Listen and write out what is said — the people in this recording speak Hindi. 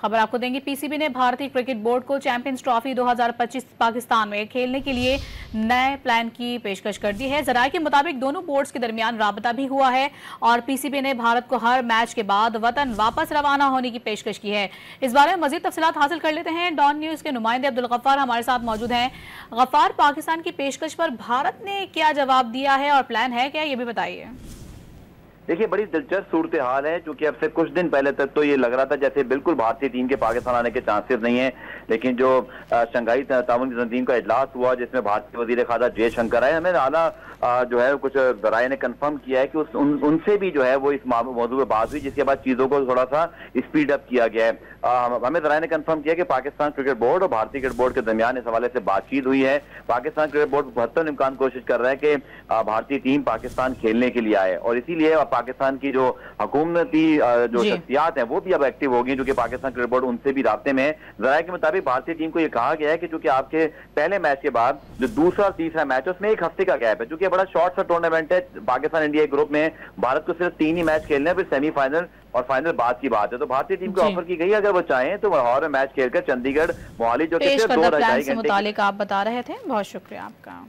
खबर आपको देंगे। पीसीबी ने भारतीय क्रिकेट बोर्ड को चैंपियंस ट्रॉफी 2025 पाकिस्तान में खेलने के लिए नए प्लान की पेशकश कर दी है। जराये के मुताबिक दोनों बोर्ड्स के दरमियान राबता भी हुआ है और पीसीबी ने भारत को हर मैच के बाद वतन वापस रवाना होने की पेशकश की है। इस बारे में मजीद तफसीलात हासिल कर लेते हैं। डॉन न्यूज के नुमाइंदे अब्दुल गफ्फार हमारे साथ मौजूद हैं। गफ्फार, पाकिस्तान की पेशकश पर भारत ने क्या जवाब दिया है और प्लान है क्या, ये भी बताइए। देखिए, बड़ी दिलचस्प सूरत हाल है, क्योंकि अब से कुछ दिन पहले तक तो ये लग रहा था जैसे बिल्कुल भारतीय टीम के पाकिस्तान आने के चांसेस नहीं है, लेकिन जो शंघाई ताउन तंजीम का इजलास हुआ जिसमें भारतीय वजीर खारजा जयशंकर आए, हमें आला जो है कुछ जराये ने कंफर्म किया है कि उनसे भी जो है वो इस मौजूद में बात हुई, जिसके बाद चीजों को थोड़ा सा स्पीड अप किया गया है। हमें जराये ने कंफर्म किया कि पाकिस्तान क्रिकेट बोर्ड और भारतीय क्रिकेट बोर्ड के दरमियान इस हवाले से बातचीत हुई है। पाकिस्तान क्रिकेट बोर्ड बेहतर इम्कान कोशिश कर रहा है कि भारतीय टीम पाकिस्तान खेलने के लिए आए, और इसीलिए पाकिस्तान की जो हुकूमती जो शख्सियात हैं वो भी अब एक्टिव होगी, जो कि पाकिस्तान क्रिकेट बोर्ड उनसे भी राब्ते में है। जराये के मुताबिक भारतीय टीम को यह कहा गया है कि चूंकि आपके पहले मैच के बाद जो दूसरा और तीसरा मैच है उसमें एक हफ्ते का गैप है, चूंकि बड़ा शॉर्ट सा टूर्नामेंट है। पाकिस्तान इंडिया ग्रुप में भारत को सिर्फ 3 ही मैच खेलने हैं, फिर सेमीफाइनल और फाइनल बाद की बात है। तो भारतीय टीम को ऑफर की गई अगर वो चाहें तो लाहौर में मैच खेलकर चंडीगढ़ मोहाली जो कि सिर्फ 2 ढाई घंटे मुतालिक आप बता रहे थे। बहुत शुक्रिया आपका।